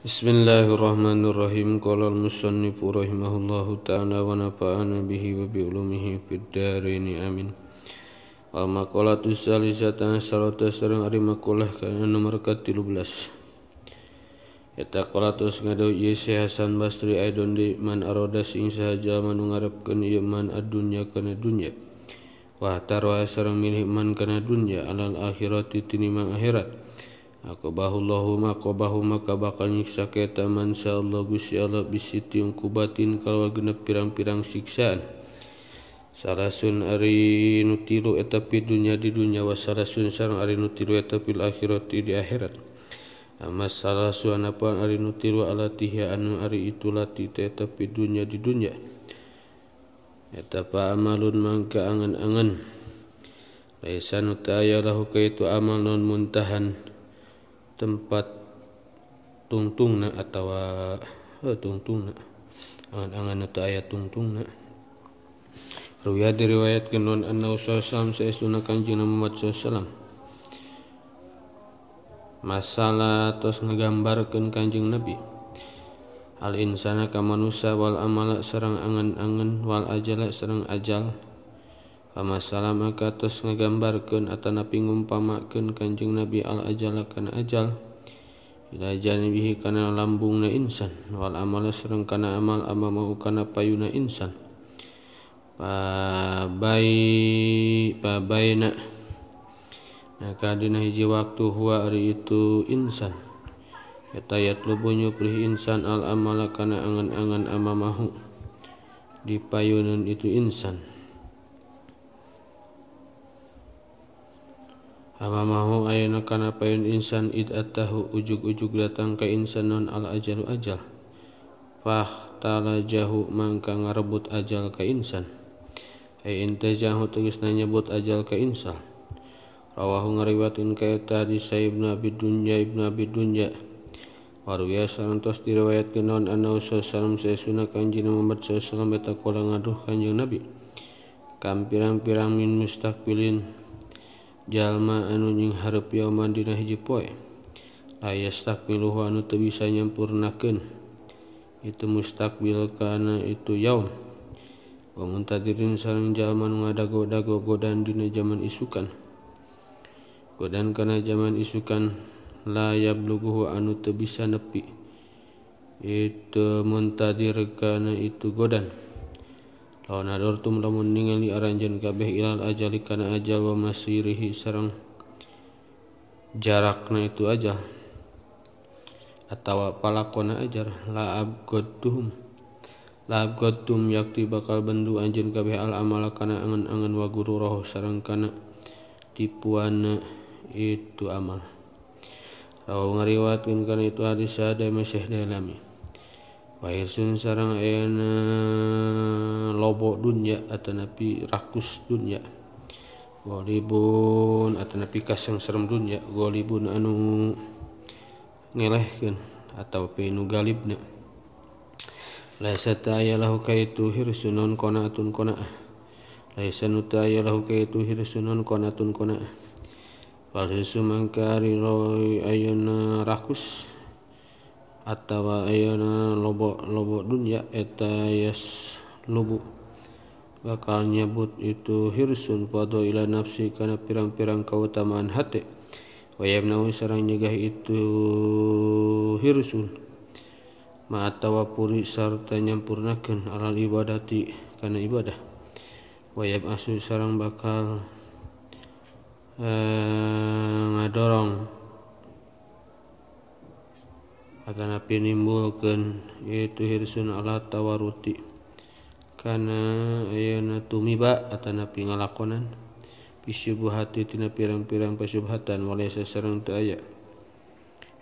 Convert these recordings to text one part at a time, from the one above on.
Bismillahirrahmanirrahim. Qala al-musannifu rahimahullahu ta'ala wa nafa'ana bihi wa bi ulumihi fid dharain amin. Wal maqalatu salisatan sarata sareng ari maqalah kana nomor ke-13. Eta qalatus ngadaw ieu Syekh Hasan Basri aidon di man arada sing sahaja man ngarepkeun ieu man ad-dunya kana dunya. Wa tarwa sareng milih man kana dunya alal akhirati tinimang akhirat. Aqabahullahu maka bakal nyiksa kita man sa'allahu Gusti Allah bisiti uqubatin kalau genep pirang-pirang siksaan. Salasun ari nutilu eta pi dunya di dunya wa salasun sareng ari nutilu eta fil akhirati di akhirat. Amma salasun apa ari nutilu alatiha anu ari itu lati eta pi dunya di dunya. Eta pa amalun mangka angan-angan. Laisa nutaya lahu kaitu amal non muntahan tempat tungtungna atawa tungtungna angan-angan itu ayat tungtungna. Ruya diriwayatkeun non anna sallallahu saestuna Kanjeng Muhammad sallallahu masalah tos ngagambarkeun Kanjeng Nabi al insana ka manusia wal amala sareng angan-angan wal ajala sareng ajal. Masalah maka tos ngagambarkeun atanapi ngumpamakeun Kanjeng Nabi al ajala kana ajal ila janibihi kana lambungna insan wal amal sareng kana amal amamau kana payuna insan pabaina maka dina hiji waktu huwa ari itu insan eta yatlubu nyuprih insan al amala kana angan-angan amamahu di payunan itu insan. Amamahu ayana kana payun insan id atahu ujug-ujug datang ka insan non al ajalu ajal fahtalajahu mangka ngarebut ajal ka insan ay intajahu tegasna nyebut ajal ka insan. Rawahu ngariwayatkeun ka eta di Ibnu Abi Dunya waruya sarantos diriwayatkeun non anna sallallahu saesuna Kanjeng Muhammad sallallahu eta qala ngaduh Kanjeng Nabi kam pirang-pirang min mustaqbilin jalma anu nying hareup yauman dina hiji poe ayastakmiluhu anu teu bisa nyampurnakeun itu mustaqbil kana itu yaum wa muntadirin sareng jalma nu ngadago-dago godan dina zaman isukan godan kana zaman isukan la yablughu anu teu bisa nepi itu muntadir kana itu godan. Lawan adortum lamun ningali aranjeun kabeh ilal ajali kana ajal wa masirihi sareng jarakna itu ajal atawa palakona ajar la abgadtum yakti bakal bendu anjeun kabeh al amala kana angan-angan wa gururahu sareng kana tipuana itu amal. Rawu ngariwayatkeun kana itu hadis sada Syekh Dalami wa irsun sareng ayana lobo dunya atanapi rakus dunya golibun atanapi kasang serem dunya golibun anu ngelehkeun atau pinu galibna laisa ta'aya lahu kaitu hirsunon qanaatun qanaah laisa nutaya lahu kaitu hirsunon qanaatun qanaah wal hirsu mangkari ayana rakus atawa ayana lobo dunya eta yas lubu bakal nyebut itu hirsun pada ila nafsi kana pirang-pirang kautamaan hati wa yamnau sareng nyegah itu hirsun ma atawa puri sarta nyampurnakeun alal ibadati kana ibadah wa yabasu sareng bakal ngadorong atanapi nimbulkeun itu hirsun ala tawaruti kana ayana tumiba atanapi ngalakonan bisyubhati tina pirang-pirang pasubhatan walaysa sareng teu aya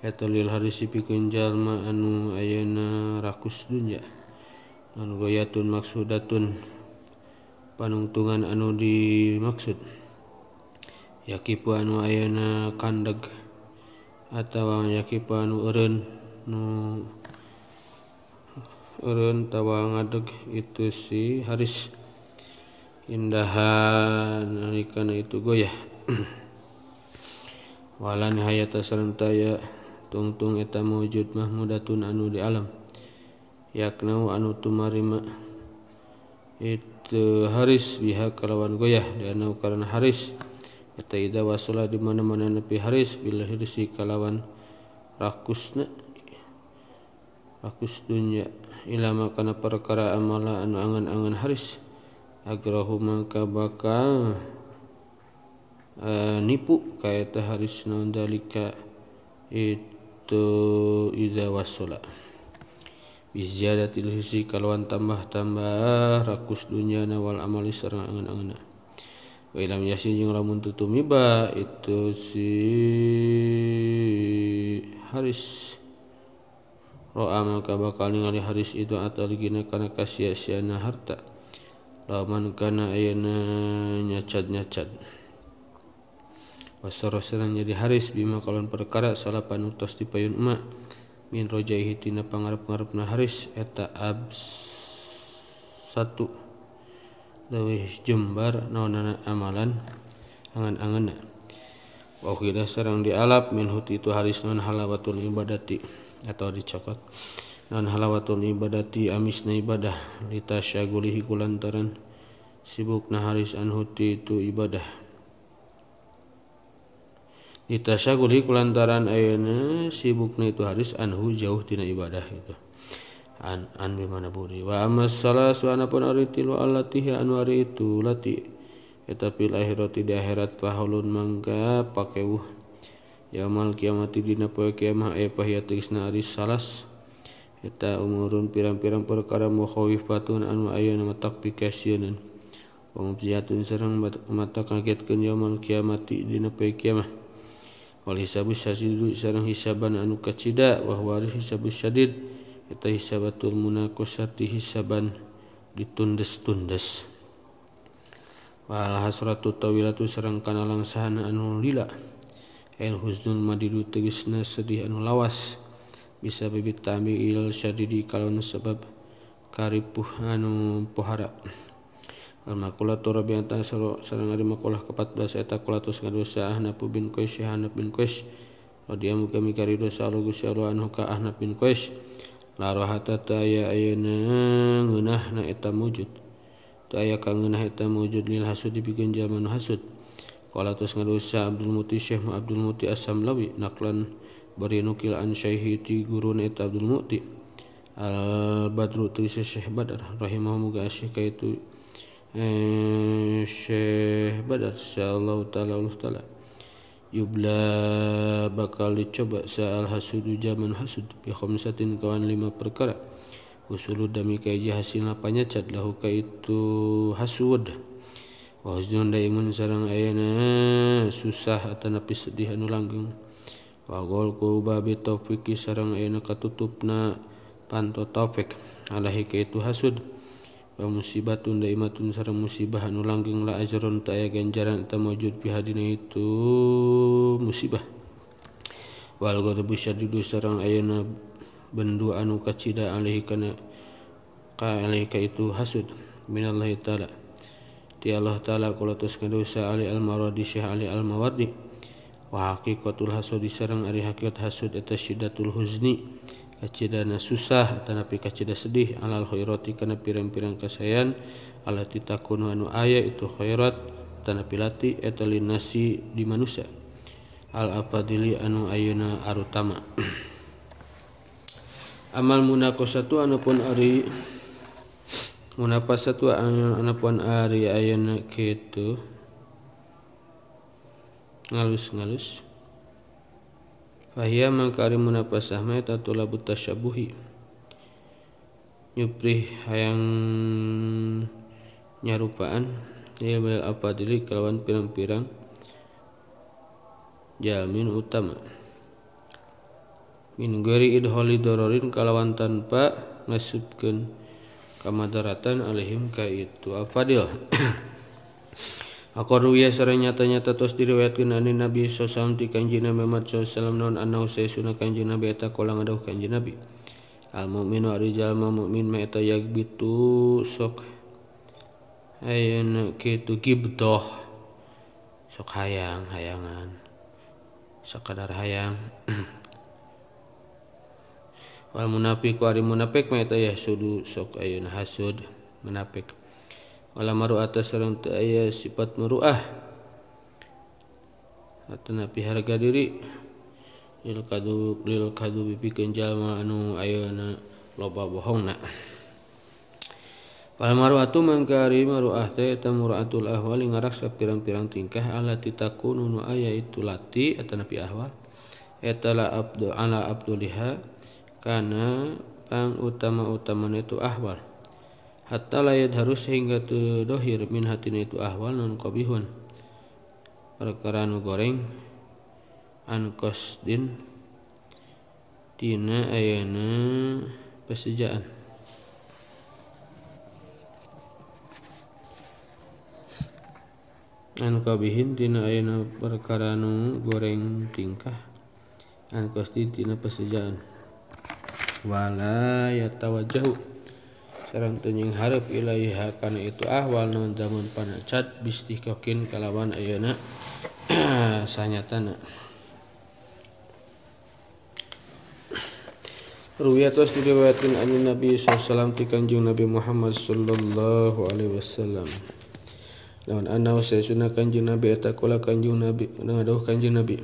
eta lil harisi pikeun jalma anu ayana rakus dunya anu goyatun maksudatun panungtungan anu dimaksud yakipu anu ayana kandeg atawa yakipu anu eureun tawa ngadeg itu si haris indahan nalikana itu goyah wala nihayata sareng taya tungtung eta mawujud mahmudatun anu di alam yaknau anu tumarima itu haris biha kalawan goyah dan karena haris eta ida wasala di mana-mana nepi haris bila hirsi kalawan rakus dunya ilama kana perkara amala anu angan-angan haris agrahu mangka bakal nipu ka eta haris naon dalika itu ida wasala biziyadatil hirsi kalawan tambah-tambah rakus dunya wal amali sareng angan-angan wa ilam yasin jeung lamun tutumiba itu si haris ro'a maka bakal ningali haris itu ataligina kana kasia-siana harta laman kana ayana nyacad wasara serang jadi haris bima kalon perkara salapan utos dipayun emak min rojaihi tina pangarep-ngarepna haris eta satu leuwih jembar naonana amalan angan-anganna wa khira sareng dialap min huti itu haris non halawatul ibadati atau dicokot non halawatul ibadati amisna ibadah litasyagulihi kulantaran sibukna haris an huti itu ibadah litasyagulihi kulantaran ayeuna sibukna itu haris anhu jauh tina ibadah itu an bimana buri wa amas salasu anapun ari tilu allati anu ari itu lati eta fil akhirati di akhirat pahaulun mangka pakeuh yaumul kiamati dina poe kiamah pahiyatisna ari salas eta umurun pirang-pirang perkara mukhawifatun anu ayeuna matak pikasieun wa mubziyatun sareng mata kagetkeun yaumul kiamati dina poe kiamah wal hisabus syadid sareng hisaban anu kacida wa huwa hisabus syadid eta hisabatul munaqasati hisaban ditundes-tundes wal hasratu tawilatu sareng kana langsahan anu lila el huznul madidu tegasna sedih anu lawas bisa bibit tamil syadidi kalon sebab karipuh anu pohara al maqulatu rabi'atan sareng ari maqalah ke-14 eta qulatus ngadosa Ahnaf bin Qais radhiyallahu kami karido salu Gusti Allah anhu ka Ahnaf bin Qais la rahata ta ayeuna ngeunahna eta mujud ta aya ka ngeunah eta mujud lil hasud dipikeun jalma nu hasud qalatus ngadosa Abdul Muti Syekh Abdul Muti As-Samlawi naklan bari nukil an syaihi ti guruna eta Abdul Muti al Badru tu Syekh Badar rahimahullah Syekh itu Syekh Badar insyaallah taala Allah taala yubla bakal dicoba sa'al hasudu zaman hasud bi khamsatin kawan 5 perkara usulu dami kaiji hasilna panyacad lahu ka itu hasud wa husnun daimun sareng ayeuna susah atanapi sedih anu langgeng wa gol ku babi taufik sareng ayeuna katutupna panto taufik alahi ka itu hasud wa musibatun daimatun sareng musibah anu langgeng la ajrun ta aya ganjaran ta maujud fi hadina itu musibah wal ghadabu syadidu sareng ayeuna bendu anu kacida alaihi kana ka alaihi ka itu hasud minallahi taala ti Allah taala qulatus kadosa ali al-maradi syekh ali al-mawardi wa haqiqatul hasud sareng ari hakikat hasud eta syiddatul huzni kacidana susah tanapi kacida sedih alal khairati kana pirang-pirang kasayan alati takunu anu aya itu khairat tanapi lati eta linasi di manusia al afadili anu ayeuna arutama amal munaqasatu anapun ari munapasatu anapun ari ayeuna kitu ngalus fahiyya mangkari munapasah ma eta tulabut tasyabuhi nyuprih hayang nyarupaan ya bil afadili kalawan pirang-pirang jalmin utama min ghairi idholi dororin kalawan tanpa ngasupkeun kamadaratan alaihim ka itu afadil Aqarru ya sareng nyata-nyata tos diriwayatkeun ani Nabi sallallahu alaihi wasallam ti kanjeng Muhammad sallallahu alaihi wasallam naon annahu sayyiduna kanjeng Nabi eta qala ngadawuh kanjeng Nabi al mukminu ari jalma mukmin ma eta yagbitu sok ayeuna kitu gibtoh sok hayangan sakadar hayang Wal munafiqu ari munafik mah eta yahsudu sok ayeuna hasud munafik. Wala maru'ata sareng teu aya sifat maru'ah atanapi harga diri lil kadu pikeun jalma anu ayeuna loba bohongna. Wal maru'atu mangka ari maru'ah teh eta mura'atul ahwali ngaraksa pirang-pirang tingkah allati takunu nu aya itu lati atanapi ahwal eta la abduliha kana pang utama-utamana itu ahwal hatta la yadharus sehingga teu dohir min hatina itu ahwal non qabihun perkara nu goreng an qasdin tina ayana pesejaan. An qabihin tina ayana perkara nu goreng tingkah an qasdin tina pesejaan. Wala yatawajjahu sareng teu nyengharep ilaiha kana itu ahwal naon zaman panacat bistihqaqin kalawan ayeuna sanyatana. Ruwiyatos diriwayatkeun an Nabi sallallahu alaihi wasallam ti Kanjeng Nabi Muhammad sallallahu alaihi wasallam. Lawan anna sayyidina Kanjeng Nabi eta kula Kanjeng Nabi dawuh Kanjeng Nabi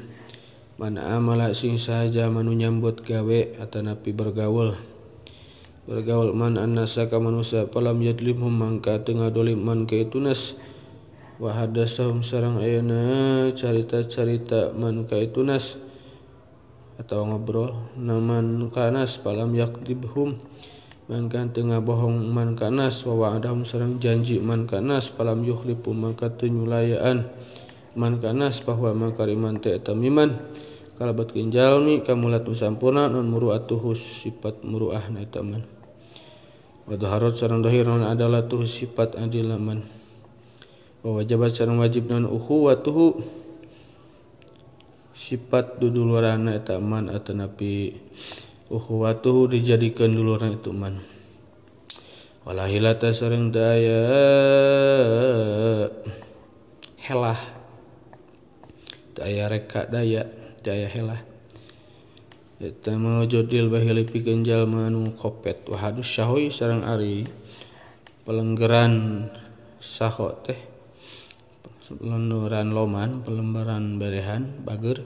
mana amala sing sahaja manu nyambut gawe atanapi bergaul man annasa ka manusia palam yadlimhum mangka teu ngadolim man ka itunas wa hadasahum sareng ayeuna carita-carita man ka itunas atawa ngobrol naman kanas palam yakdibhum mangka teu ngabohong man kanas wa wa'adahum sareng janji man kanas palam yukhlifum mangka teu nyulayaan man kanas bahwa makariman teh eta miman kalabatkeun jalmi kamulat nu sampurna non muru'atuhu sifat muru'ahna eta man wa dhaharat sareng dhahir non adalah tuh sifat adilaman wa wajabat sareng wajib non ukhuwatuhu sifat dudulurana eta man atanapi ukhuwatuhu dijadikeun dulurna itu man wala hilata sareng teu aya helah teu aya reka daya jaya helah eta mawjudil bahili pikeun jalma anu kopet wa hadus syahui sareng ari pelenggeran saho teh pelenggeran loman pelembaran berehan bager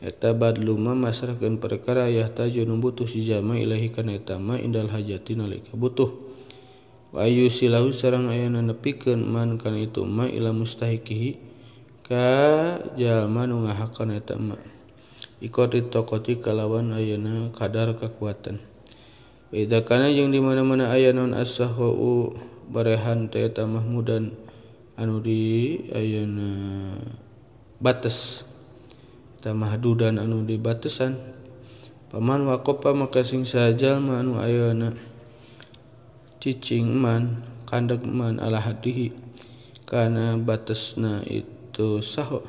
eta badlu ma masrahkeun perkara yahtaju nu butuh si jalma ilahi kana eta ma indal hajati nalika butuh wa ayyusilahu sareng aya nepikeun man kana itu ma ila mustahiqihi ka jalma nu ngahakeun eta ma ikoti tokoti kalawan ayeuna kadar kekuatan. Idza kana jeung di mana-mana aya naon as-sahu barehan teh eta mahmudan anu di ayeuna batas ta mahdudan anu di batasan paman waqafa maka sing sajalma anu ayeuna cicing man kandeg man ala hadihi kana batasna itu saho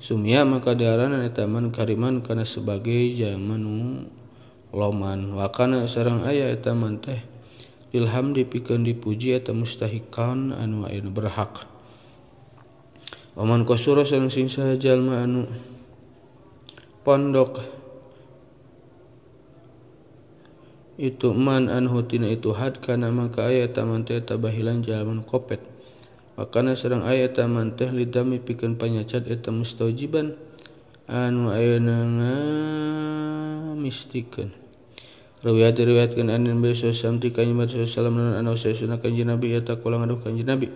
sumia maka diarana eta man kariman kana sebagai jamanu loman wa kana sareng aya eta man teh ilham dipikeun dipuji eta mustahiqan anu ayeuna berhak wa man qasura sareng sing saha jalma anu pondok itu man anhu tina itu had kana maka aya eta man teh tabahilan jalma kopet wakana sareng aya eta man teh lidami pikeun panyacat eta mustaujiban anu ayeuna ngamistikeun riwayatkeun an Nabi sallallahu alaihi wasallam anu sayyidina Kanjeng Nabi eta kula ngaduh Kanjeng Nabi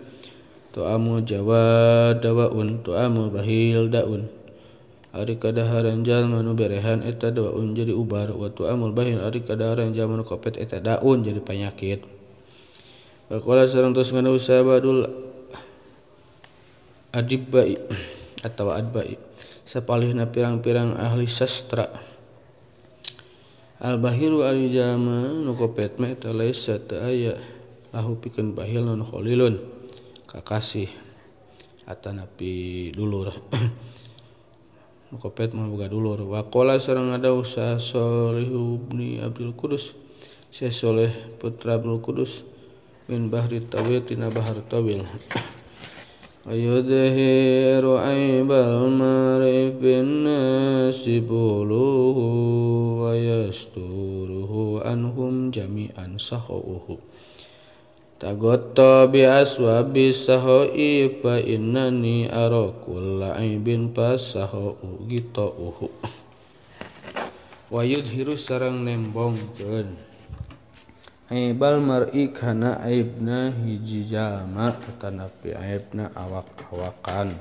tu amu jawad dawaun tu amu bahil daun ari kadaharan jalma nu berehan eta daun jadi ubar wa tu amul bahil ari kadaharan jalma nu kopet eta daun jadi penyakit Qala sareng tos ngana usabadul adibbai atau adbai sapalihna pirang-pirang ahli sastra al bahiru al jama nu kopet mah eta laisa teu aya lahu pikeun bahil non khalilun kakasih atanapi dulur nu kopet mah boga dulur wa qala sareng ngadawu sa Shalih bin Abdul Qudus Syekh Saleh putra Abdul Qudus min bahri tawil tina bahar tawil ayudhiru aibal mar'i bin nasi buluhu wa yasturuhu anhum jami'an sahauhu. Tagotta bi aswabi sahoi fa innani ara kulla aibin pasahau gitauhu. Wa yudhiru sareng nembongkeun aibal mar'i kana aibna hiji jalma tanapi aibna awak-awakan.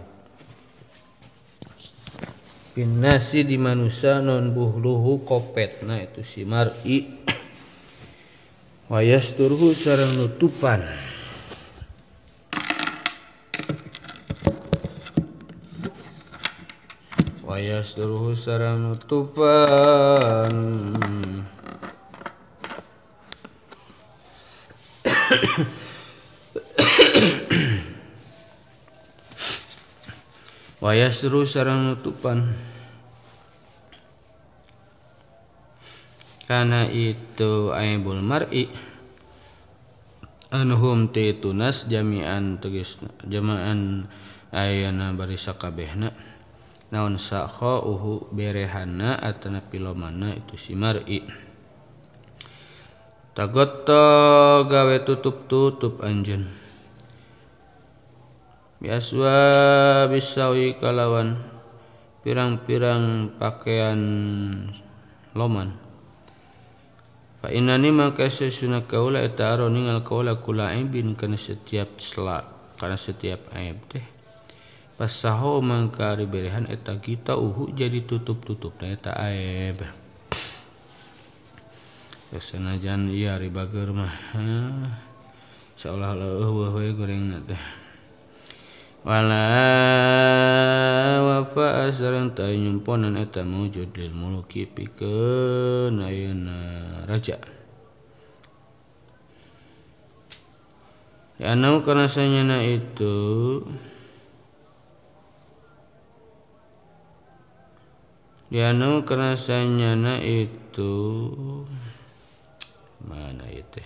Pinnasi di manusia non buhluhu kopetna itu si mar'i. Wa yasturhu sareng nutupan wa yasturhu sareng nutupan wa yasturhu sareng nutupan kana itu aibul mar'i anhum titunas jami'an tegasna jama'an ayana bari sakabehna naon sakhauhu berehanna atana pilomana itu si mar'i. Tagotta gawe tutup anjeun biaswa bisawi kalawan pirang-pirang pakaian loman. Fa innani maka sesuna kaula eta aro ningal kaula kula aibin kana setiap aib teh pasaho mangka riberehan eta kita jadi tutup-tutupna eta aib. Sanajan ieu ribager mah seolah-olah eueuh we gorengna teh. Wala wafa sareng teu nyumponan eta mawjud lil muluki pikeun ayeuna raja. Ya anu kana sanyana itu mana itu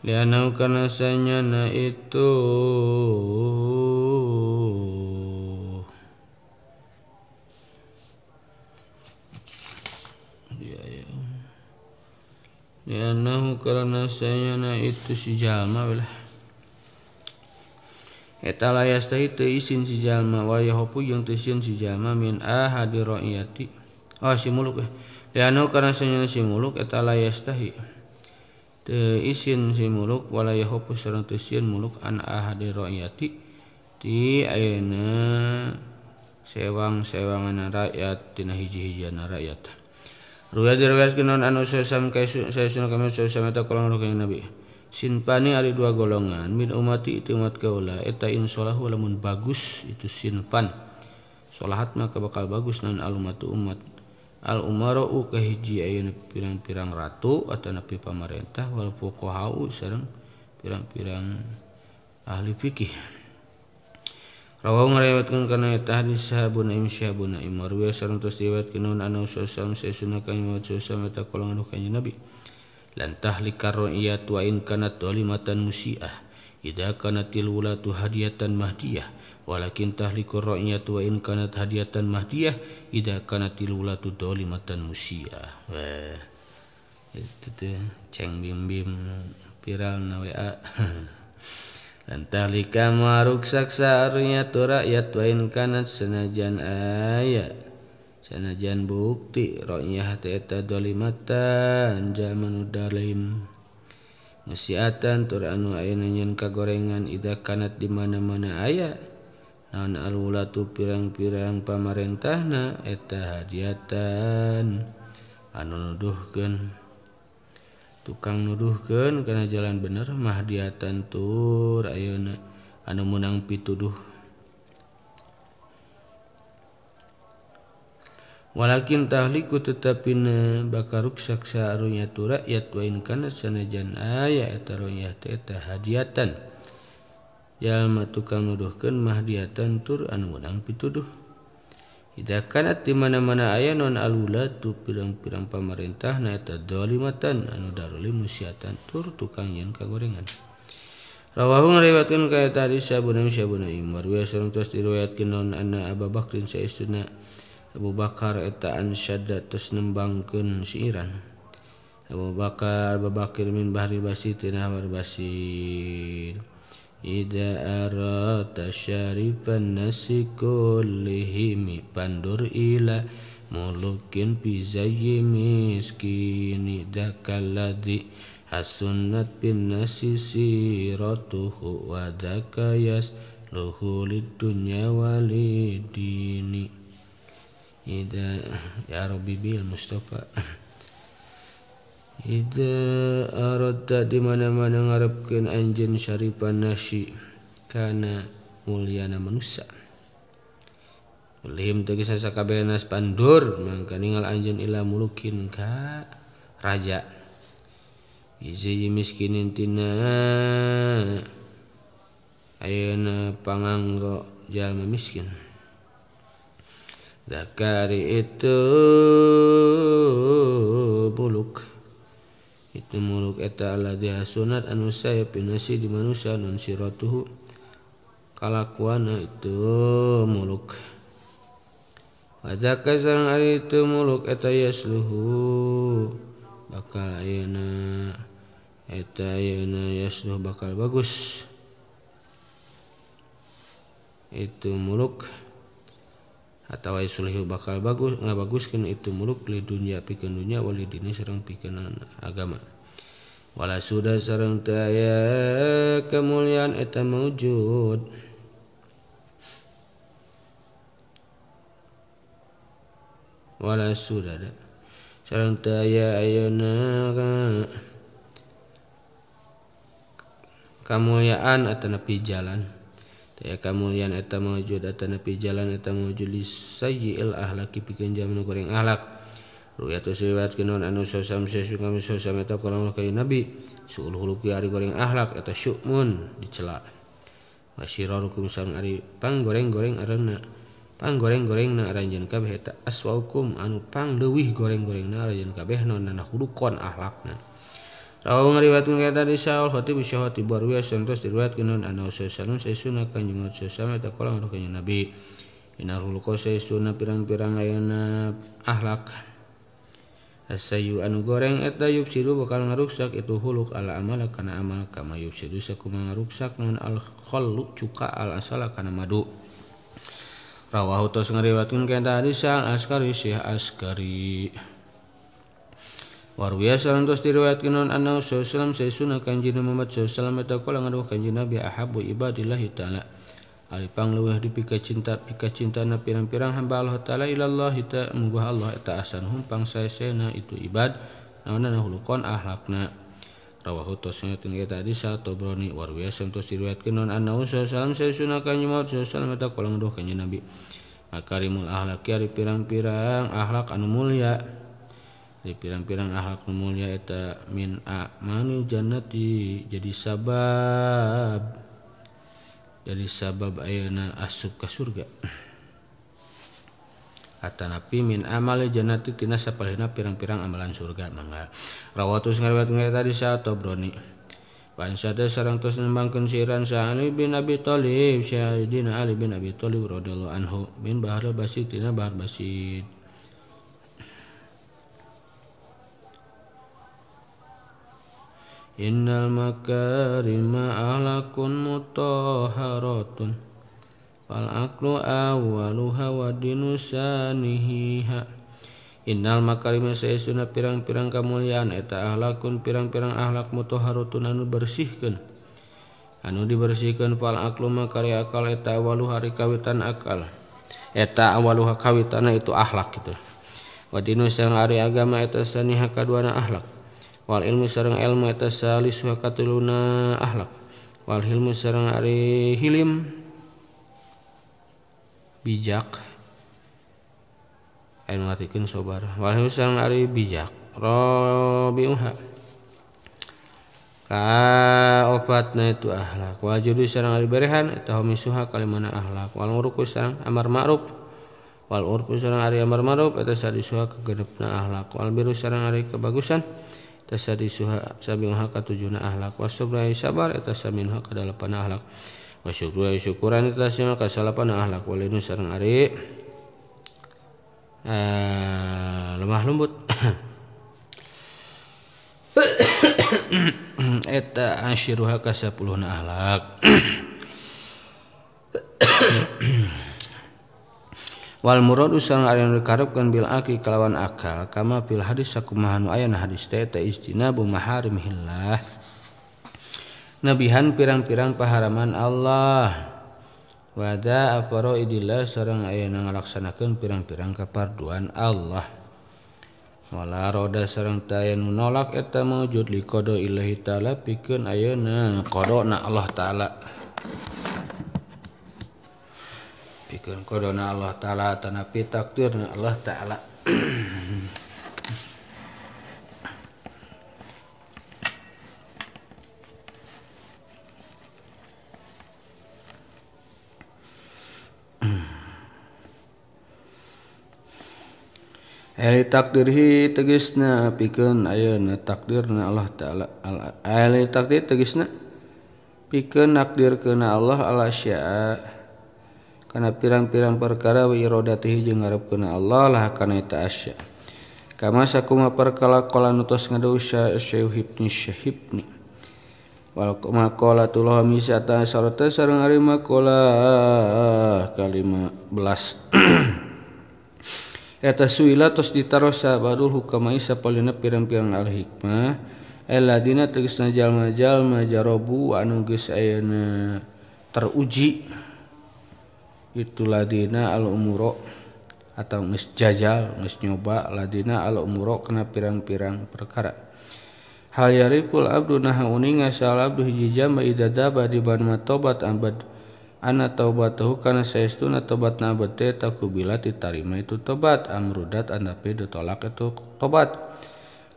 lianau kana sanyana itu lianau kana sanyana itu si jalma belah eta layas teh teu isin si jalma wa yahopu jeung teu sieun si jalma min ahadi ra'iyati si muluk lianau kana sanyana si muluk eta layas teh teu isin si muluk wala yahopu sareng teu sieun muluk an ahadi ra'iyati ti ayeuna sewang-sewangan rakyat tina hiji-hijian rakyat. Ruya diriwayatkeun naon anu sesam saesuna kami sesam eta kolong kanjeng Nabi. Sinfani ari dua golongan min umati itu umat kaula eta insalahu lamun bagus itu sinfan. Salahat maka bakal bagus naon alumatu umat. Al umara'u kahiji ayeuna pirang-pirang ratu atanapi pamarentah wal fuqaha'u sareng pirang-pirang ahli fikih. Rawahu ngariwayatkeun kana eta hadis sahabun marwi sareng tos diriwayatkeun anu sesam saesuna kami sesam eta kolong kanjeng Nabi. Lan tahlikar ra'iyat wa in kanat dhalimatan musi'ah idza kanatil wulatu hadiyatan mahdiyah walakin tahlikur ra'iyat wa in kanat hadiyatan mahdiyah idza kanatil wulatu dhalimatan musi'ah. Wah itu teh ceng bim viral na WA. Lan tahlika maruksak sarnya rakyat wa in kanat sanajan bukti ra'iyah eta dhalimatan jalma dalim musiatan tur anu ayeuna nyen kagorengan idza kanat di mana-mana aya naon alulatu pirang-pirang pamarentahna eta hadiatan anu nuduhkeun tukang nuduhkeun kana jalan bener mahdiatan tur ayeuna anu meunang pituduh. Walakin tahliku tetapina bakaruksak saarunya tu rakyat wa in kana sanajan aya eta royah eta hadiatan jalma tukang nuduhkeun mahdiatan tur anu meunang pituduh. Idza kanat di mana-mana aya non alulatu pirang-pirang pamarentahna eta dhalimatan anu darolim musiatan tur tukang yen kagorengan. Rawahu ngariwayatkeun ka eta hadis Syabuna Imar wa sareng tos diriwayatkeun naon anna Abu Bakrin saestuna Abu Bakar eta ansyada tos nembangkeun siiran. Abu Bakar babakir min bahri basir tina bahar basir. Ida arata syarifan nasi kullihimi pandur ila mulukin pizayyi miskini dakalladhi hasunat bin nasi siratuhu wadaka yasluhu lidunya walidini. Ida ya Rabbi bil Mustafa. Ida arata di mana-mana ngarepkeun anjeun syarifan nasi kana mulyana manusia. Ulihim tegas sakabehna pandur mangka ningal anjeun ila mulukin ka raja. Izyi miskinin tina ayeuna panganggo jalma miskin. Zakari itu muluk eta alladzi hasunat anu sae pinasi di manusia nun siratuhu kalakuana itu muluk. Wadaka sareng ari itu muluk eta yasluhu bakal ayeuna yasluh bakal bagus itu muluk atawa sulhu bakal bagus ngabaguskeun itu muluk li dunya pikeun dunya walidini sareng pikeun agama. Wala sudah sareng teu aya kemuliaan eta maujud. Wala sudah sareng teu aya ayeuna kamuliaan atana pijalan. Ya kamuliaan eta maujud atana pijalan eta maujud lisayyi'il ahlaki pikeun jalma nu goreng ahlak. Ru'yatu riwayat kenon anu sosam sesu kami sosam eta kalang ka nabi suul huluki ari goreng ahlak eta syu'mun dicela. Wasyirarukum sareng ari panggoreng-goreng aranna panggoreng-gorengna aranjeun kabeh eta aswaukum anu pangleuwih goreng-gorengna aranjeun kabeh naonna hulukon ahlakna. Rawu ngariwayatkeun ka tadi Sa'al Khatib Syahati Barwiya santos diriwayatkeun anu sasalun saesuna kanjeng sesama eta kalang ka nabi. Inal huluko saesuna pirang-pirang ayeuna ahlak. Asayu anu goreng eta yubsidu bakal ngaruksak itu huluk ala amala kana amal kama yubsidu sakumaha ngaruksak naon al khallu cuka al asala kana madu. Rawahu tos ngariwayatkeun ka tadi Sa'al Askari Syekh Askari. Warwiya salantos diriwayatkeun anna sallallahu saesuna kanjeng Muhammad sallallahu eta kala ngaduh kanjeng Nabi ahabbu ibadillahi ta'ala ari pangleuwih dipika cintana pirang-pirang hamba Allah taala ilallah ta muga Allah eta asanhum pangsaesena itu ibad naonna hulukon ahlakna. Rawahu tasniyatun tadi sa Tabrani warwiya salantos diriwayatkeun anna sallallahu saesuna kanjeng Muhammad sallallahu eta kala ngaduh kanjeng Nabi makarimul ahlaki ari pirang-pirang ahlak anu mulya. Di pirang-pirang ahlak mulia eta min amani jannati jadi sabab ayeuna asup ka surga. Atanapi min amali jannati tina sapalihna pirang-pirang amalan surga mangga. Rawatus ngariwayatkeun tadi sa Tabrani. Pansada sareng tos nembangkeun siran sa Ali bin Abi Thalib Sayyidina Ali bin Abi Thalib radhiyallahu anhu min bahar basid tina bahar basid. Innal makarima ahlakun mutahharatun wal aqlu awwaluha wa dinu sanihiha. Innal makarima saesuna pirang-pirang kamuliaan eta ahlakun pirang-pirang ahlak mutahharatun anu bersihkeun anu dibersihkeun fal aqlu makari akal eta awalu hari kawitan akal eta awaluha kawitana itu ahlak gitu. Wa dinu sareng ari agama eta saniha kaduana ahlak. Wal ilmu sareng ilmu eta salisuha katuluna ahlak. Wal hilmu sareng ari hilim bijak anu ngatikeun sabar. Wal hilmu sareng ari bijak rabiuha ka opatna itu ahlak. Wal judu sareng ari berehan eta homisuha kalimana ahlak. Wal uruku sareng amar ma'ruf wal urfu sareng ari amar ma'ruf eta sadisuha kagenepna ahlak. Wal biru sareng ari kebagusan tasadisuha sabiha katujuna ahlak. Wasabra sabar eta saminha kadalapana ahlak. Wasyukru syukuran eta sama kasalapan ahlak. Walinu sareng ari lemah lembut. Eta asyiruha ka 10 akhlak. Wal muradu sareng ari anu dikarepkeun bil akli kalawan akal kama fil hadis sakumaha nu aya na hadis teh ta istinabu maharimillah nabihan pirang-pirang paharaman Allah wada afaraidillah sareng aya na ngalaksanakeun pirang-pirang kaparduan Allah wala roda sareng teu aya nu nolak eta maujud li qada ilahi taala pikeun ayeuna qadana Allah taala pikeun qadana Allah taala tanapi takdirna Allah taala. Ali takdirhi tegasna pikeun ayeuna takdirna Allah taala. Ali takdir tegasna pikeun nakdirkeun Allah ala syaa kana pirang-pirang perkara wa iradatihi jeung ngarepkeun Allah lah kana eta asya. Kama sakuma perkala qala nutos ngadausa syuhibni syahibni. Wal maqalatul hamisata sarata sareng ari maqalah kalima 11. Eta suila tos ditarosa badul hukama isa palina pirang-pirang al hikmah alladina tegasna jalma-jalma jarobu anu geus ayeuna teruji itu ladina al umuro atau geus jajal geus nyoba ladina al umuro kana pirang-pirang perkara. Hal yariful abdu naha uning asal abdu hiji jama idadaba di ban tobat abad ana taubatahu kana saestuna tobatna abad teh takubila ditarima itu tobat amrudat anapi ditolak itu tobat.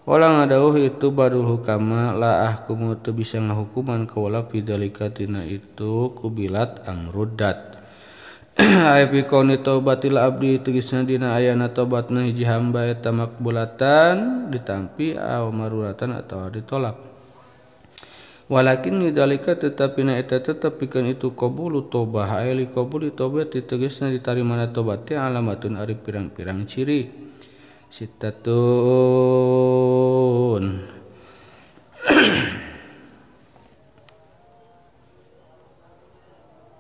Wala ngadauh itu badul hukama la ahkumu teu bisa ngahukuman kaula pidalika tina itu kubilat amrudat. Aipi kauni taubatil abdi tegasna dina ayana taubatna hiji hamba eta makbulatan ditampi aw maruratan atawa ditolak. Walakin lidalika tetapina eta tetep pikeun itu qabulu taubah aya li qabuli taubat tegasna ditarimana taubat teh alamatun ari pirang-pirang ciri. Sitatun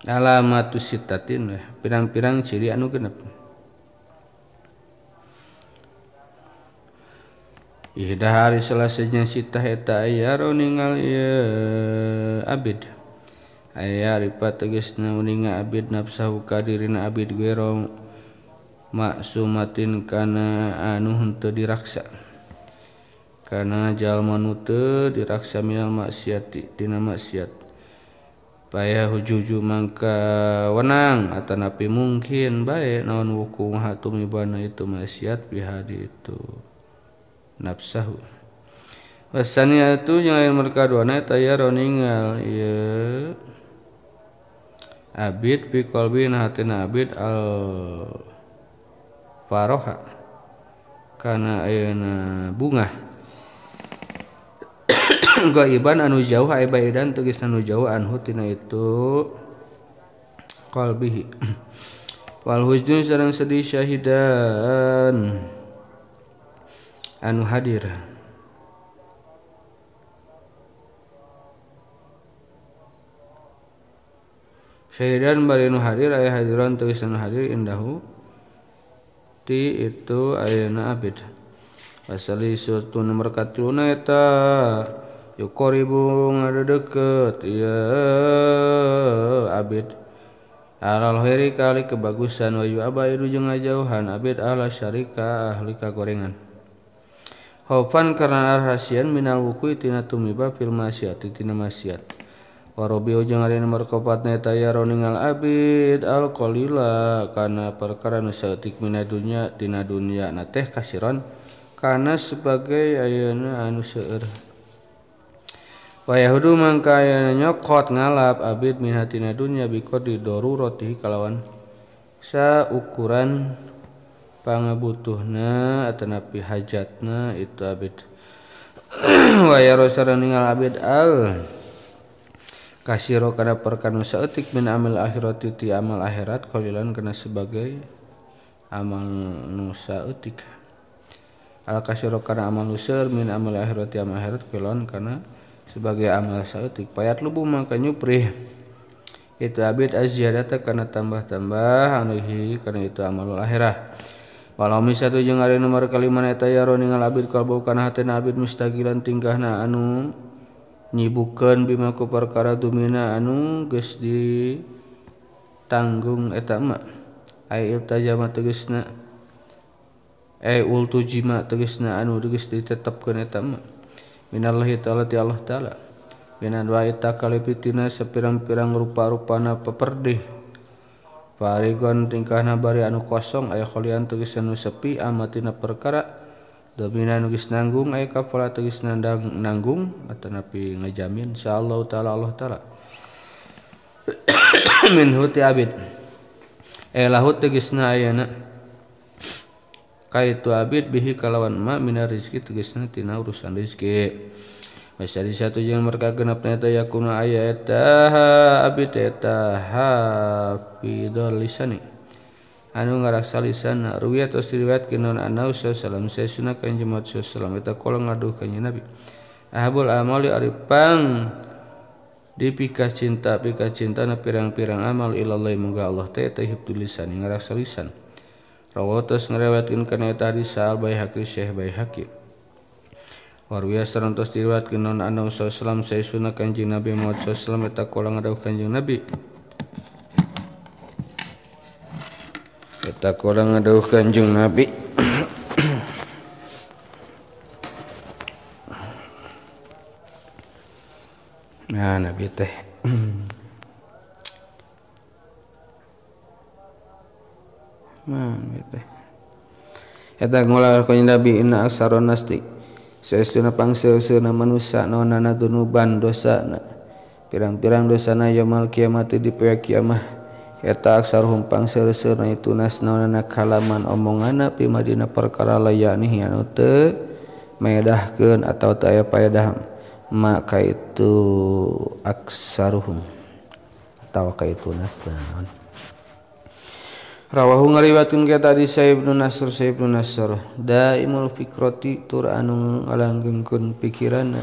alamatus sitatin pirang-pirang ciri anu genep. Ihdah hari selasanya sitah eta aya roningal abid aya ripat tegasna uninga abid nafsahu kadirina abid gero maksumatin kana anu henteu diraksa kana jalma nu teu diraksa minal maksiati tina maksiat paya hujuju mangka wenang atanapi mungkin bae naon wuku hatumibana itu maksiat bihadi itu nafsahu. Wasaniatu jeung aya markaduana eta ya roningal ieu abid fi qalbi hatina abid al faroha kana ayeuna bunga gaiban anu jauh ay baidan tegasna anu jauh anhu tina itu qalbihi. Wal huznu sareng sedih syahidan anu hadir. Syahidan bari anu hadir aya hadiran tegasna hadir indahu ti itu ayeuna abid. Asali suatu nomor katuluna eta yuqaribu ngadeukeut ya abid alal khairi kali kebagusan wa yu'abaidu jeung ngajauhan abid ala syarika ahli kagorengan. Khaufan karena arhasian minal wuqui tina tumiba fil maksiati tina maksiat. Warabiu jeung ari nomor kopatna eta ya roningal abid al qalila kana perkara nu saeutik mina dunya tina dunya na teh kasiron kana sebagai ayeuna anu seueur. Wa yahudu mangka aya nyokot ngalap abid min hatina dunya biqadri darurati kalawan saukuran pangabutuhna atanapi hajatna itu abid. Wa yarosara ningal abid al kasiro kana perkara saeutik min amal akhirati ti amal akhirat qalilan kana sebagai amal nu saeutik al kasyiro kana amal useur min amal akhirati amal akhirat kelon kana sebagai amal saeutik payat lubu maka nyuprih itu abid azyadata kana tambah-tambah anuhi kana itu amalul akhirah walau misatu jeung ari nomor kaliman eta yaro ningal abid kalbu kana hatena abid mustaqilan tingkahna anu nyibukeun bima ku perkara dumina anu geus ditanggung eta mah ai iltajama tegasna ultujima tegasna anu geus ditetepkeun eta mah minallahi ta'ala ti Allah ta'ala minan wa ita kalipitina sepirang-pirang rupa-rupana peperdih parigon tingkahna bari anu kosong aya kholian tegasna nu sepi amatina perkara domina nu geus nanggung aya kafala tegasna nanggung atanapi ngajamin insyaallah ta'ala Allah ta'ala minhu ti abid lahu tegasna ayana kaitu abid bihi kalawan ma minar rizki tegasna tina urusan rizki masyari satu jeung merka genepna eta yakuna aya eta abid eta hafidul lisani anu ngaraksa lisan ruwiat tos diriwayatkeun naon annahu sallallahu sayyidina kanjeng Muhammad sallallahu eta kala ngaduh kanjeng Nabi ahabul amali aripang dipikas cinta na pirang-pirang amal ilallah muga Allah teh hifdul lisan ngaraksa lisan rawahu tos ngariwayatkeun kana eta hadis al Baihaqi Syekh Baihaqi warwiya sareng tos diriwayatkeun naon annahu sallallahu sayyidina kanjeng Nabi Muhammad sallallahu eta kala ngaduh kanjeng Nabi eta kala ngaduh kanjeng Nabi nah Nabi teh eta ngolar kanjeng Nabi inna aksaron nasti saestuna pangseuseuna manusia naonana dunuban dosana pirang-pirang dosana yaumul kiamat di poe kiamah eta aksaruhum pangseuseuna itu nas naonana kalaman omonganna pi madina perkara layani anu teu maedahkeun atawa teu aya paedah maka itu aksaruhum atawa ka itu nas naon rawahu ngariwayatkeun ka tadi Ibnu Nasr daimul fikrati tur anu ngalanggengkeun pikiranna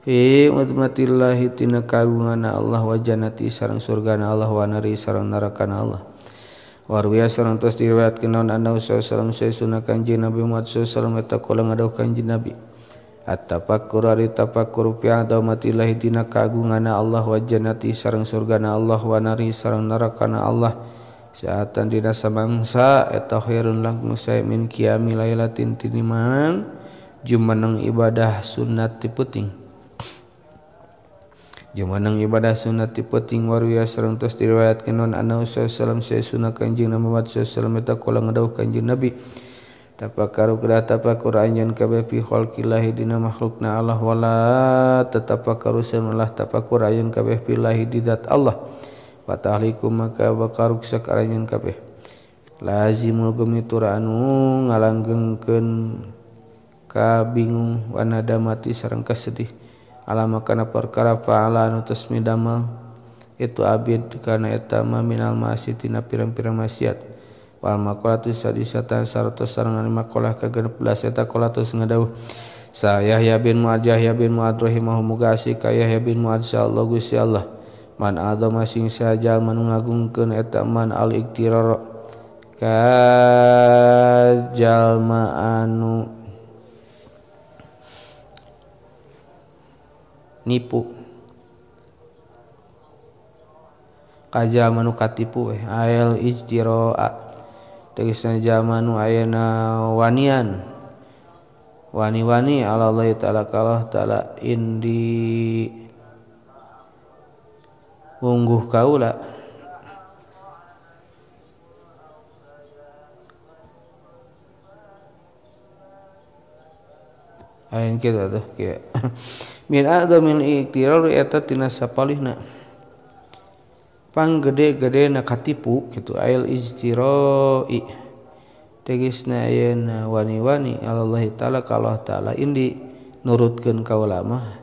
fi udmatillahi tina kagunganna Allah wa jannati sareng surgana Allah wa nari sareng narakana Allah warwiya sareng tos diriwayatkeun naon annahu sallallahu sayyidina kanjeng Nabi Muhammad sallallahu eta kala ngaduh kanjeng Nabi at-tafakkur ari tafakkur fi adamatillahi dina kagunganna Allah wa jannati sareng surgana Allah wa nari sareng narakana Allah saatan dina samangsa eta khairun lakum sae min qiyamil lailatin tiniman jumeneng ibadah sunat ti peuting jumeneng ibadah sunat ti peuting warwiya sareng tos diriwayatkeun naon annahu sallallahu sayyidina kanjeng Nabi Muhammad sallallahu eta kala ngaduh kanjeng Nabi tafakkaru kada tafakkur anjeun kabeh fi khalqillahi dina makhlukna Allah wala tatafakkaru sanulah tafakkur anjeun kabeh fillahi di zat Allah wa tahlikum maka bakaruk sak anjeun kabeh lazimul gumitur anu ngalanggengkeun kabingung wa nadamati sareng kasedih alama kana perkara fa'ala anu tasmi damal itu abid kana eta minal ma'asitina pirang-pirang maksiat wal maqalatu sadisatan sarta sarangan maqalah ke-16 eta qolatus ngadauh sa Yahya bin Mu'adz rahimahu muga asik Yahya bin Mu'adz insyaallah Gusti Allah man adzama sing saja man ngagungkeun eta man al iktirar ka jalma anu nipu ka jalma anu katipu ael ijtira tegasna jalma nu ayeuna wani-wani ala Allah ta'ala kalah ta'ala indi ungguh kaula ayeun kitu atuh kieu min adzamil iktirar eta tina sapalihna panggede-gedena katipu kitu ail ijtirai tegasna ayeuna wani-wani Allah taala ka Allah taala indi nurutkeun ka ulama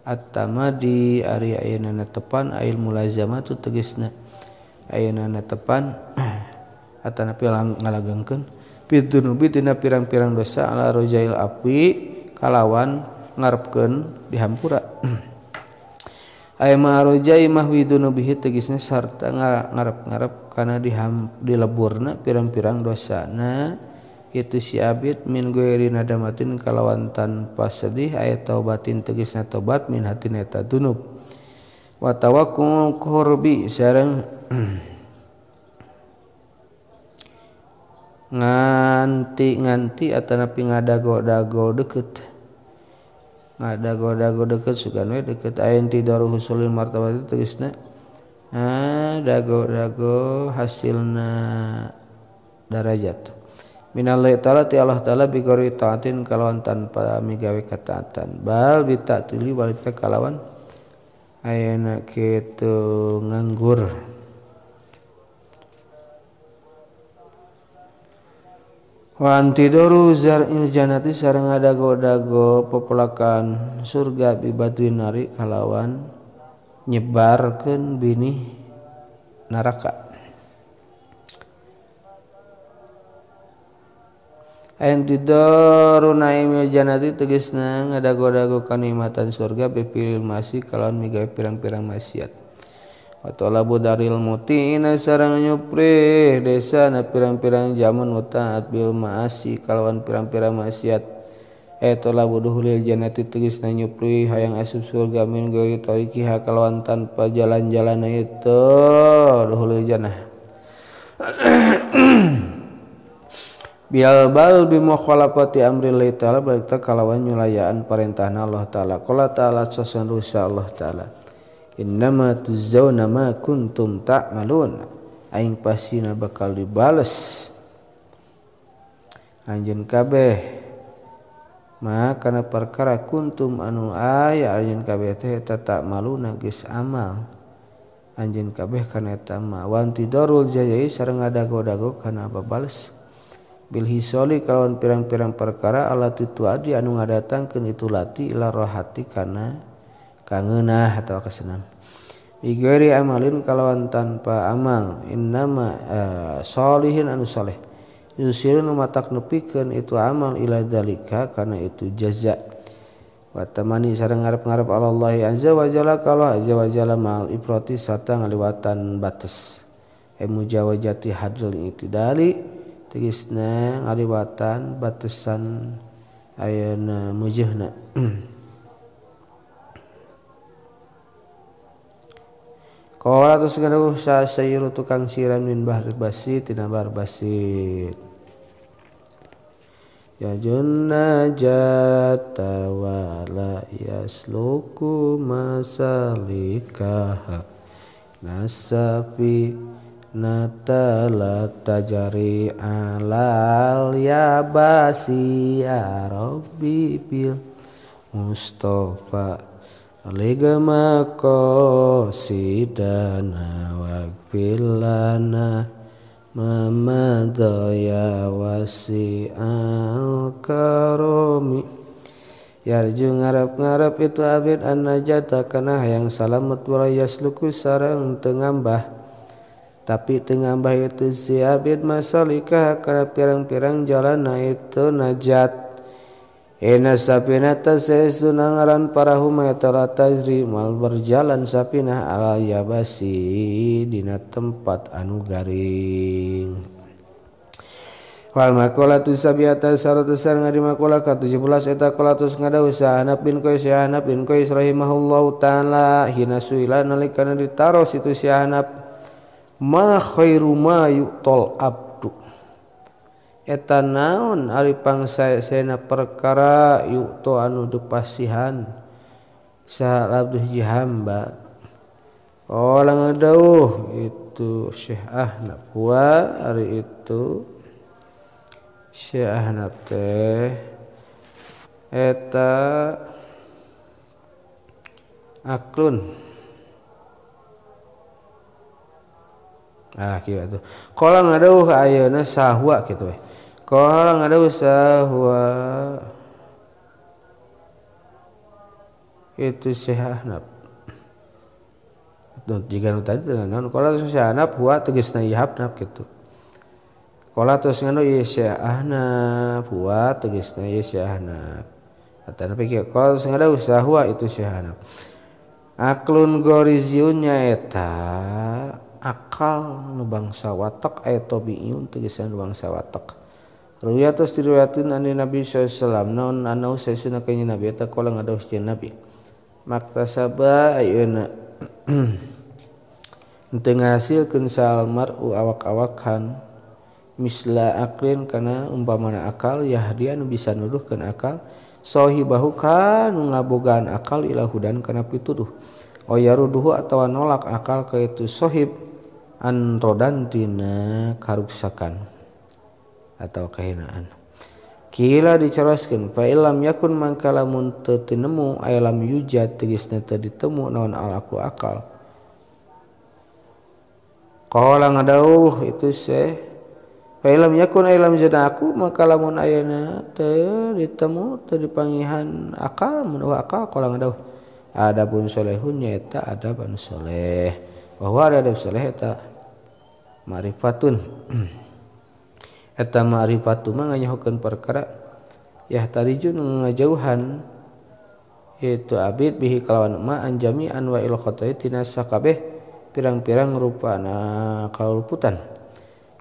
at-tamadi ari ayeuna netepan ail mulazamatu tegasna ayeuna netepan atana pilang ngalagengkeun bidunubi dina pirang-pirang dosa ala rojail api kalawan ngarepkeun dihampura. Aya mah rojai mah widunubihi tegasna sarta ngarep-ngarep kana dileburna pirang-pirang dosana itu si abid min ghairi nadamatin kalawan tanpa sedih aya taubatin tegasna tobat min hatin eta dunub wa tawakkul qurbi sareng nganti atanapi ngadago-dago deukeut sugan we deukeut ayeun tidaru husulil martabat tegasna dago-dago hasilna darajat minallahi ta'ala ti Allah ta'ala bi ghairi taatin kalawan tanpa migawe kataatan bal bi ta'tili balita kalawan ayeuna kitu nganggur. Wa antidoru zar'il jannati sareng dago-dago pepelakan surga bi badwin nari kalawan nyebarkeun binih neraka. Antidoru naimil jannati tegasna ngadago-dago kanikmatan surga bi pilil masih kalawan migawe pirang-pirang maksiat. Watolabu daril mutina sareng nyupri desa na pirang-pirang jamun mutaat bil maasi kalawan pirang-pirang maksiat tolabu duhulil jannati tegasna nyupri hayang asup surga min ghairi tariqiha kalawan tanpa jalan-jalan itu duhulil jannah bil bal bi mukhalafati amrillah taala baikta kalawan nyulayaan parentahna Allah taala qala taala sasandu Allah taala innama tuzzauna ma kuntum ta'malun aing pasina bakal dibales anjeun kabeh ma kana perkara kuntum anu aya anjeun kabeh teh eta ta'maluna geus amal anjeun kabeh kana eta ma wanti darul jazai sareng ngadago-dago kana babales bil hisoli kalawan pirang-pirang perkara alati tuadi anu ngadatangkeun itu lati ila rohati kana kangeunah atau kesenang igeri amalin kalawan tanpa amal innama sholihin anu saleh yusirun matak nepikeun itu amal ila dalika kana itu jaza wa tamani sareng ngarep-ngarep Allah azza wa jalla kalau azza wa jalla mal ifrati sarta ngaliwatan batas mujawajati hadul itidali tegasna ngaliwatan batasan ayeuna mujahna Qala terus ngaduh sayyiru tukang siran min bahri basit tina bahar basit ya junnajata wala yasluku masalikaha nasafi natala tajari alal yabasi ya rabbi bil mustafa aligama qasidana waqfilana mamadaya wasi'al karomi yarju ngarep-ngarep itu abid an-najata kana hayang salamet wala yasluku sareng teu ngambah tapi teu ngambah itu si abid masalika kana pirang-pirang jalanna itu najat Ena sapinata sesunang ngaran parahu mayatala tajri mal berjalan sapinah ala yabasi dina tempat anu garing. Wal maqalatu sabiata saratu sareng di maqalah ka-17 eta qalatus ngadawu Sahanab bin Qais rahimahullahu taala hina suila nalikana ditaros itu Sahanab ma khairu ma yu'tal abdu eta naon ari pangsaena perkara yu'to anu dipasihan saha abduh ji hamba qala ngadawuh itu Syekh Ahnaf wa ari itu Syekh Ahnaf teh eta aklun kieu atuh qala ngadawuh ayeuna sahwa kitu we qala ngadawuh sahwa itu Syekh Ahnaf Jika tadi naon qala syahnab huwa tegasna ihabna kitu. Qala tos nganu ieu syahnab huwa tegasna ieu syahnab. Atana pikir qala sangada usahwa itu syahnab. Aklun gorizyun nyaeta akal nu bangsa watak aya tabiiyun tegasna nu bangsa watak. Ruya tos diriwayatkeun ani Nabi sallallahu alaihi wasallam naon anu saesuna ka Nabi eta qala ngadaos jeung Nabi. Maktasaba ayeuna teu ngahasilkeun sal mar'u awak-awakan misla aklin kana umpamana akal yahdian bisa nuduhkeun akal sahibahu kanu ngabogaan akal ila hudan kana pituduh o yaruduhu atawa nolak akal ka itu sahib an rodan tina karuksakan atau kehinaan. Kila dicaroskeun fa illam yakun mangka lamun teu tinemu aya lam yujad tegasna teu ditemu naon al aqlu akal. Qala ngadauh itu fa illam yakun aya lam yujad aku maka lamun ayeuna teu ditemu teu dipanggihan akal mun akal qala ngadauh adabun solehun nyaeta adab anu soleh bahwa adab soleh eta ma'rifatun eta ma'rifatu mah nganyahokeun perkara yah tariju nu ngajauhan itu abid bihi kalawan ma anjami anwa'il khatai tina sakabeh pirang-pirang rupana kaluluputan.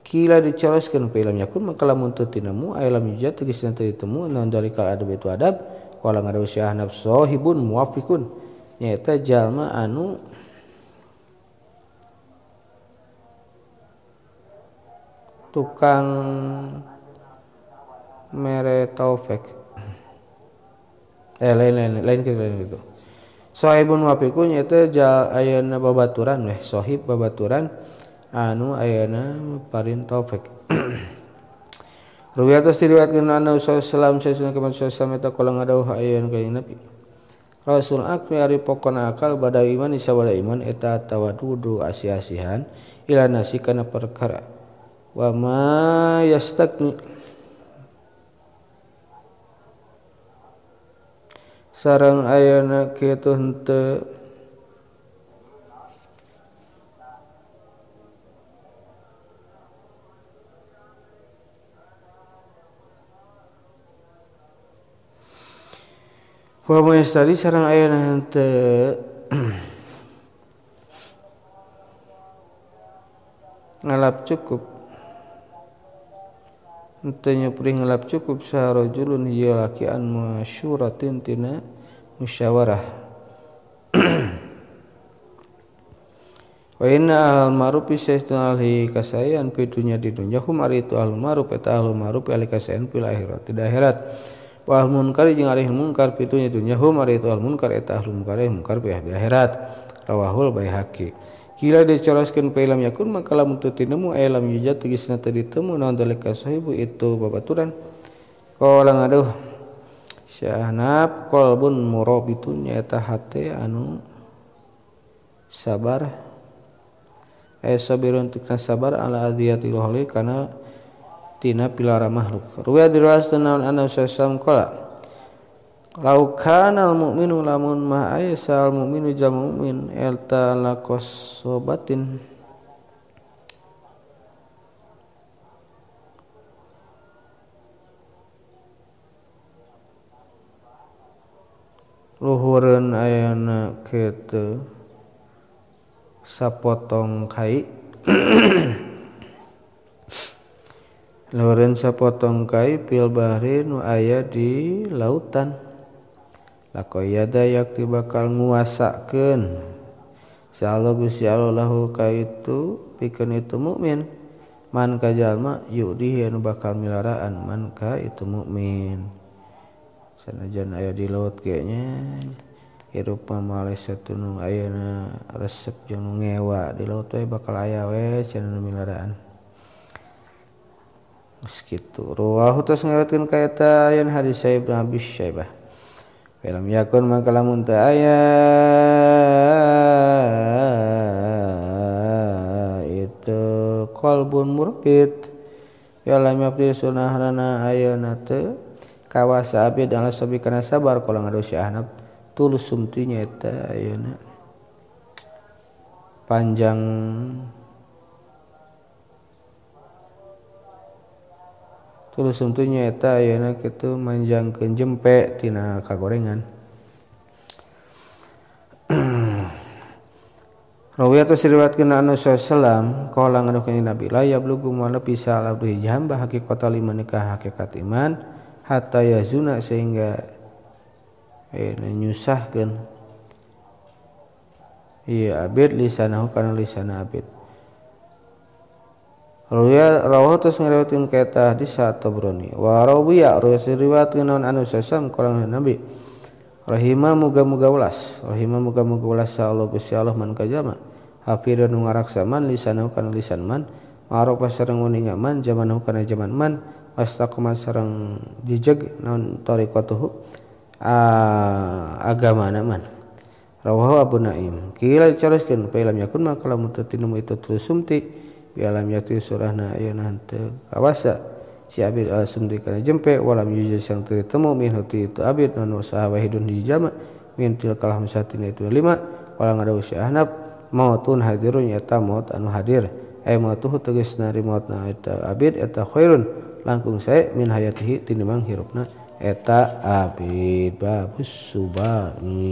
Kila dicaroskeun fa illam yakun maka lamun teu tinemu aya lam yujad tegasna teu ditemu naon dari kal adab itu adab qala ngadawu syahnab sahibun muwaffiqun nyaeta jalma anu tukang mere taufik lain gitu. Sahibun wafiqun nyaeta ayeuna babaturan sahib babaturan anu ayeuna parin taufik. Ruwiyatos diriwayatkeun anna sallallahu alaihi wasallam eta qala ngadawuh ayeuna ka Nabi. Rasul akli ari pokona akal bada iman isabada iman eta tawadudu asi-asihan ila nasi kana perkara. Wa ma yastaqni sareng ayeuna kitu henteu wa ma yastari sareng ayeuna henteu ngalap cukup henteu nyupri ngalap cukup sarojulun ieu laki an masyuratin tina musyawarah. Wa inna al ma'ruf sayyidun alhi kasayan fi dunya di dunya hum ari itu al ma'ruf eta al ma'ruf ali kasayan fil akhirat di akhirat wa al munkar jeung ari munkar fi dunya hum ari itu al munkar eta al munkar fi akhirat rawahul baihaqi. Kila dicoroskeun fa illam yakun maka lamun teu tinemu aya lam yujad tegasna teu ditemu naon dalika sahibu itu babaturan qala ngaduh syahnab qalbun murabitun nyaeta hate anu sabar sabirun tikna sabar ala adiyatil khaliq kana tina pilara makhluk. Ruwaya diriwayatkeun naon anna sallallahu qala lau kanal mu'minu lamun ma aysal mu'minu jal mu'min elta laqasobatin luhureun ayana kitu sapotong kai luhureun sapotong kai pil bahri nu aya di lautan lakoyada yakti bakal nguasakeun insyaallah Gusti Allah lahu ka itu pikeun itu mukmin man ka jalma yudi anu bakal milaraan man ka itu mukmin sanajan aya di laut ge nya hirup mah satu nu ayeuna resep jeung nu ngewa di laut we bakal aya we cenah milaraan geus kitu. Rawahu tos ngariwayatkeun ka eta ayeuna hadis Ibnu Abi Syaibah. Film yakun maka lamun teu aya itu qalbun murabit ya lam yabdi sunahrana ayeuna teu kawasa abid ala sabi kana sabar qala ngadu syahnab tulus sumtinya eta ayeuna panjang tulusum tu nyaeta ayeuna kitu manjangkeun jempe tina kagorengan. Rawi atas riwayatkeun anu sallam qala ngadu kanjeng Nabi la yablugu moal bisa abdi jamba haqiqata liman nikah hakikat iman hatta yazuna sehingga nyusahkeun ieu abid lisanahu kana lisana abid. Rawahu tos ngariwayatkeun ka eta hadis At-Tabrani wa rawiya riwayatkeun naon anu sallam qala Nabi rahima muga-muga welas Allah Gusti Allah man kajama hafidun ngaraksa man lisanahu kana lisan man ma'arofa sareng uning man zamanahu kana zaman man wastaqama sareng dijeg naon tariqatuhu agamana man. Rawahu Abu Naim kila dicaroskeun fa lam yakun maka lamun teu tinemu itu tulusumti bi alam yati surahna ayeuna henteu kawasa si abid al-sumdi kana jempe walam yujad sang teu temu min hati itu abid non usaha wahidun hijama min tilkal hamsatin itu 5 wala ngada usia ahnab mautun hadirun eta maut anu hadir mautuhu tegasna mautna eta abid eta khairun langkung sae min hayatihi tinimbang hirupna eta abid babus subani.